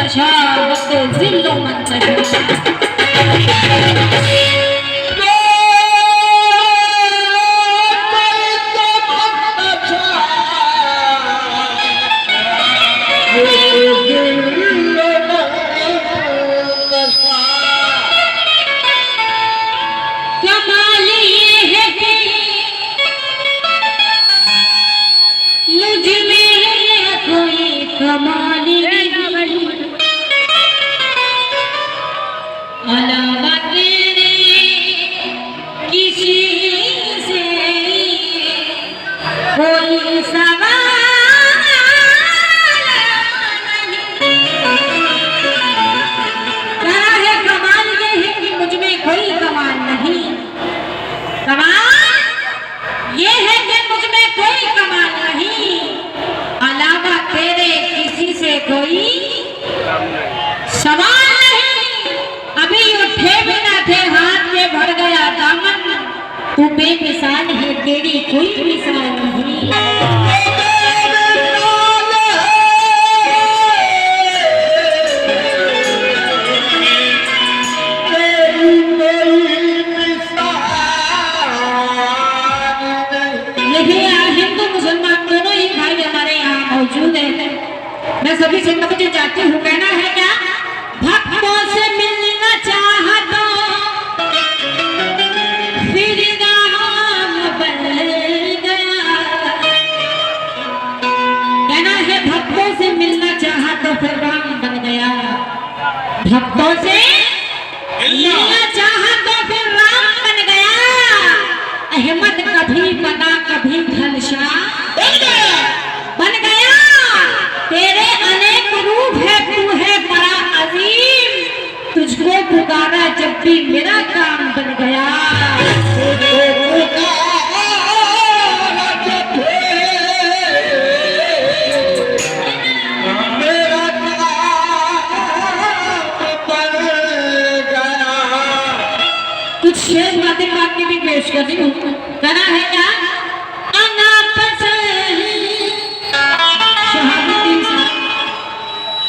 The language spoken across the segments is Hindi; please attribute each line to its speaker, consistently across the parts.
Speaker 1: तशावत जिल्लो मंतशा कोई सवाल नहीं। अभी उठे बिना थे हाथ में भर गया दामन, तू बेमिसाल है तेरी कोई मिसाल नहीं। हिंदू मुसलमान दोनों ही भाई हमारे यहाँ मौजूद है। मैं सभी से मुझे जाती हूँ, कहना है क्या? भक्तों से मिलना चाहता फिर राम बन गया। कहना है भक्तों से मिलना चाहा तो फिर राम बन गया। भक्तों से मिलना चाहा तो फिर राम बन गया। अहमद कभी बना कभी घनश्याम बन गया। तेरे अनेक रूप है, तू है बड़ा अजीम, तुझको पुकारा जब भी मेरा काम बन गया। कुछ शेर बातें बात भी पेश कर रही हूँ। कहना है क्या?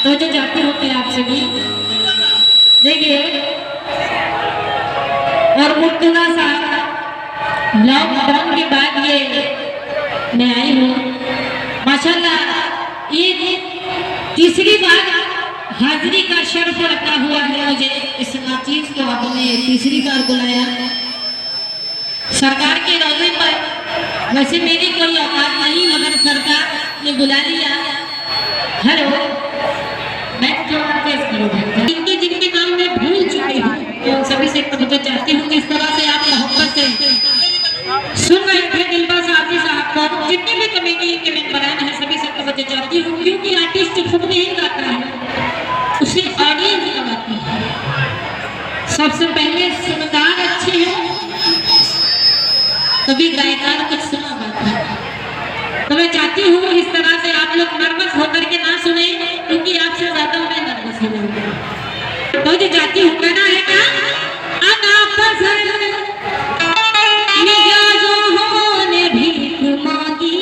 Speaker 1: तो जो जाते होते आप सभी देखिए, और मुर्तजा साहब लॉकडाउन के बाद ये मैं आई हूँ माशाल्लाह। ये तीसरी बार हाजिरी का शर्फ रखा हुआ है मुझे। इस चीज को आपने तीसरी बार बुलाया सरकार के रोजे पर। वैसे मेरी कोई औकात नहीं, मगर सरकार ने बुला लिया। हेलो, मैं जिनके जिनके नाम में भूल चुकी हूँ तो सभी से मुझे चाहती हूँ कि इस तरह से आप मोहब्बत से सुन रहे थे दिलबाज साहब को। जितने भी कमेटी के मेंबरान हैं सभी से मुझे चाहती हूँ, क्योंकि आर्टिस्ट खुद नहीं गाता है, उसे ऑडियंस गवाती है। सबसे पहले सुनकार अच्छे हो तभी गायकार कुछ सुना पाता है। तो मैं चाहती हूँ इस तरह से आप लोग नर्वस होकर के ना सुने, क्योंकि आपसे ज्यादा मैं नर्वस हो जाऊंगी। तो जो चाहती हूँ कहना है क्या? ने भीख मांगी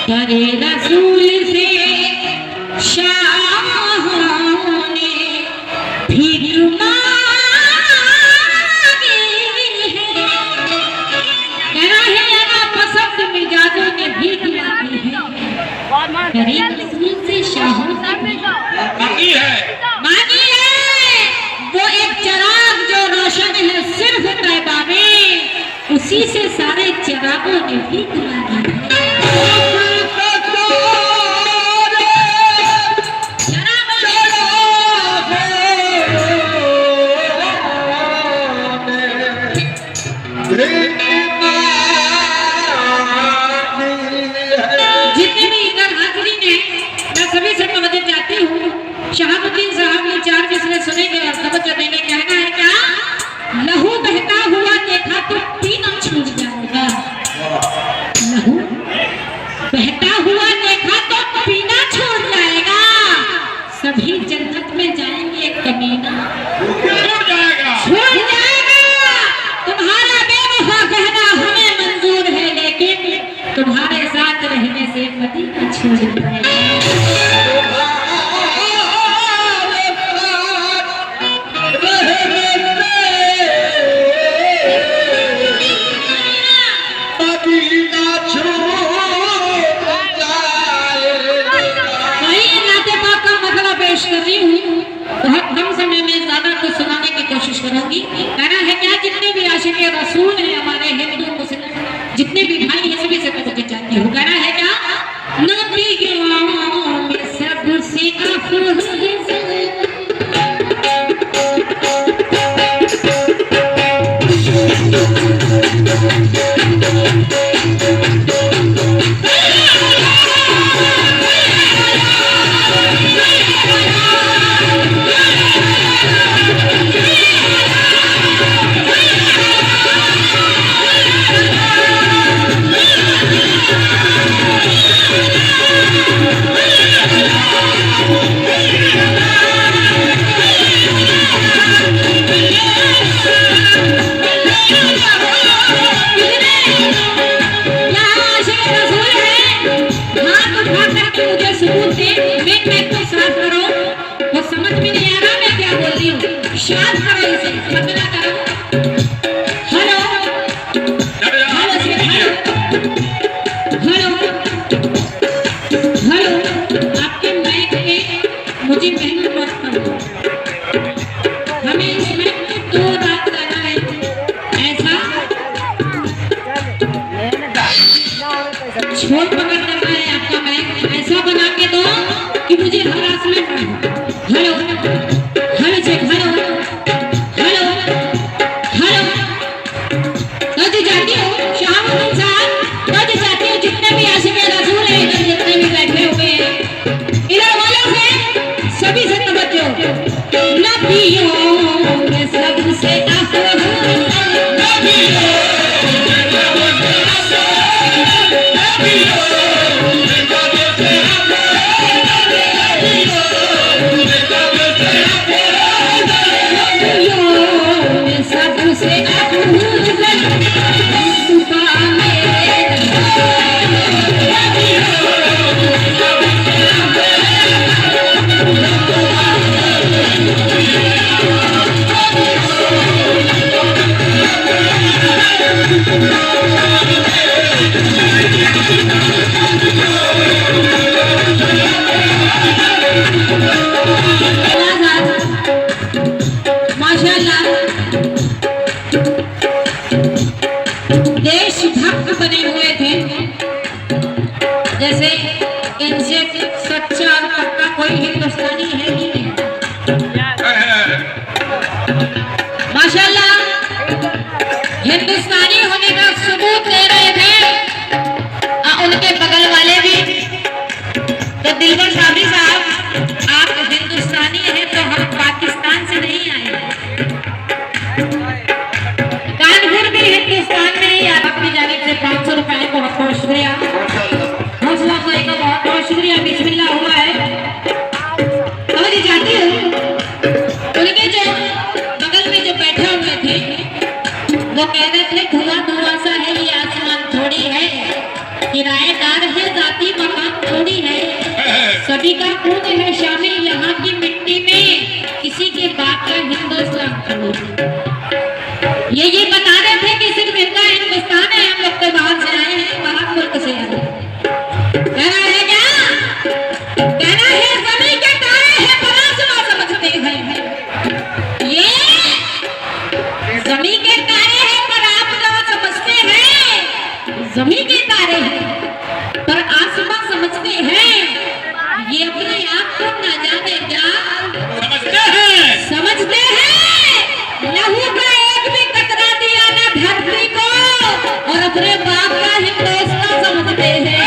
Speaker 1: करे रसूल से शाहों ने भीख मिजाजों ने भीख मांगी है, से शाहों मांगी है। वो एक चिराग जो रोशन है सिर्फ तैबा में, उसी से सारे चिरागों ने भीख मांगी है। शहाबुद्दीन साहब ये चार जिसने सुनेंगे और तवज्जो देंगे। कहना है क्या? लहू बहता हुआ देखा तो पीना छूट जाएगा। लहू बहता हुआ देखा तो पीना छूट जाएगा। सभी जन्नत में जाएंगे कमीना छूट जाएगा। तुम्हारा बेवफा कहना हमें मंजूर है, लेकिन तुम्हारे साथ रहने से मदीना छूट जाएगा। कर रही हूँ, बहुत कम समय में ज्यादा कुछ सुनाने की कोशिश करूंगी। कहना है क्या, जितने भी आशिक़े रसूल हैं हमारे हिंदू मुस्लिम जितने भी भाई हैं सभी से मुझे चाहती हूँ। कहना है क्या, नबियों में सबसे अफजल शांत करो इसे, बंदना करो। हेलो हेलो हेलो हेलो, आपके माइक पे मुझे मेहनत मत करो, हमें इस माइक में 2 रात करना है। ऐसा छोड़ पकड़ करना है आपका माइक, ऐसा बना के दो कि मुझे हरासमेंट ना हो। Hello hello check, hello hello hello, तो जाती हूँ शाहमुद्दीन साहब, तो जाती हूँ जितने भी आशिक़े रसूल हैं इधर जितने भी बैठे हुए हैं, इधर वालों से सभी से तवज्जो। नबियों में सबसे अफजल, देशभक्त बने हुए थे, जैसे इनसे सच्चा और पक्का कोई हिंदुस्तानी है ही नहीं। माशाल्लाह हिंदुस्तानी होने का सबूत दे रहे थे उनके बगल वाले भी। तो दिलबर शादी साहब, आप हिंदुस्तानी हैं तो हम पाकिस्तान से नहीं आए हैं, कानपुर भी हिंदुस्तान में ही। आपकी जानिब से 500 रुपए बहुत बहुत शुक्रिया, हौसला अफजाई का बहुत बहुत शुक्रिया। बिस्मिल्लाह हुआ है, समझ जाती हूँ। उनके जो बगल में जो बैठे हुए थे वो कह रहे थे, धुआं धुआं सा है ये आसमान थोड़ी है, किराएदार है जाती मकान थोड़ी है, सभी का खून है शामिल यहाँ की मिट्टी में, किसी के बाप का हिंदुस्तान थोड़ी। ये बता रहे थे कि सिर्फ इनका हिंदुस्तान है, हम लोग तो बाहर से आए हैं, बाहर मुल्क से आए हैं। कहना है क्या, कहना है जमीन के तारे हैं पर आसमां समझते हैं, ये जमीन के तारे हैं पर आप जो समझते हैं, जमीन के तारे हैं पर आसमां समझते हैं, ये अपने आप को ना जाने क्या समझते हैं। लहू का एक भी कतरा दिया ना धरती को, और अपने बाप का हिंदुस्तान समझते हैं।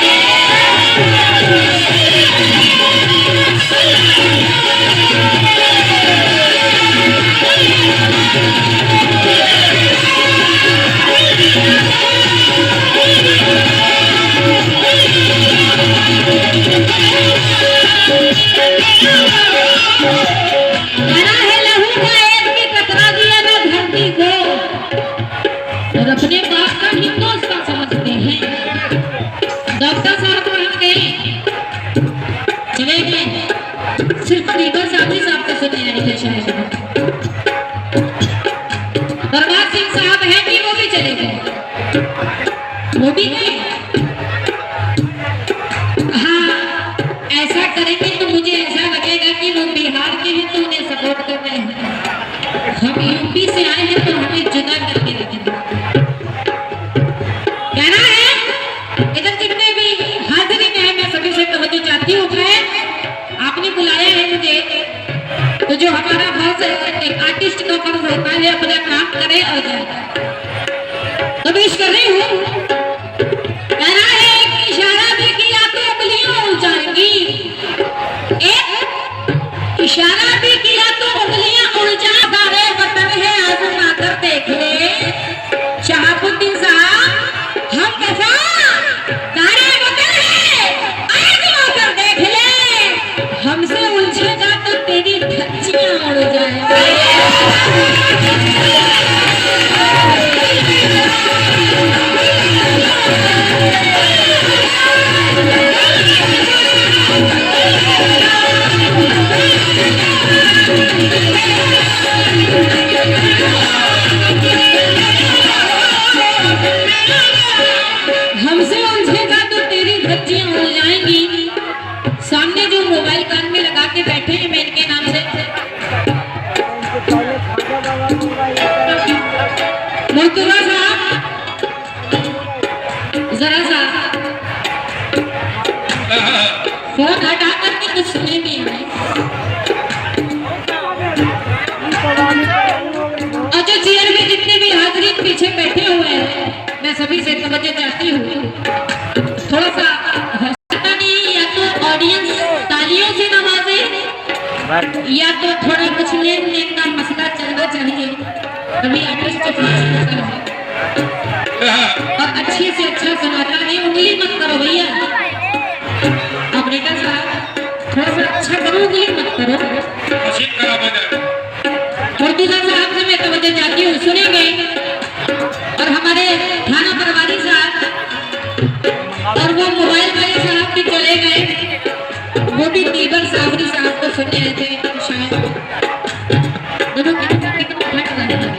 Speaker 1: और अपने बाप का हिंदुस्तान समझते हैं। डॉक्टर साहब वहां गए, चले गए, सिर्फ दिलबर शादी साहब को सुनने आई थे शायद। प्रभात सिंह साहब है कि वो भी चले गए, वो भी गए। हाँ, ऐसा करेंगे तो मुझे ऐसा लगेगा कि वो बिहार हैं तो उन्हें सपोर्ट कर रहे हैं, हम यूपी से आए हैं तो हमें जुदा करके रखेंगे। कहना है इधर जितने भी हाजिरीन हैं मैं सभी से तवज्जो चाहती हूँ। आपने बुलाया है मुझे, तो जो हमारा फर्ज है, एक आर्टिस्ट का फर्ज होता है अपना काम करे और जाए। तो पेश कर रही हूँ, कहना है एक इशारा भी किया तो उंगलियां उड़ जाएंगी, एक इशारा भी किया तो उंगलियां उड़ जाए। सारे वतन है आजमा कर देख ले शहाबुद्दीन साहब, हम कैसा सारे वतन है आजमा कर देख ले, हमसे उलझेगा तो तेरी धज्जियां उड़ जाएंगी। हमसे उलझेगा तो तेरी धज्जियां उड़ जाएंगी। सामने जो मोबाइल कान में लगा के बैठे हैं मैं इनके नाम से मुर्तजा साहब, जरा सा फोन हटा करके कुछ सुने नहीं है। और जो चेयर में जितने भी हाजिरीन पीछे बैठे हुए हैं मैं सभी से तवज्जो चाहती हूँ, थोड़ा सा हंसता नहीं, या तो ऑडियंस तालियों से नवाजे या तो थोड़ा कुछ लेन देन का मसला चलना चाहिए। कभी आर्टिस्ट तो होता है और अच्छे से अच्छा सुनाता है, उंगली मत करो भैया। ऑपरेटर साहब थोड़ा सा अच्छा करो, उंगली मत करो। मुर्तजा साहब से मैं तवज्जो चाहती हूँ, सुनेंगे। और हमारे थाना प्रभारी साहब और वो मोबाइल वाले साहब भी चले गए, वो भी दीबर साबरी साहब को सुन रहे थे शायद। दोनों कितना घट रहे हैं।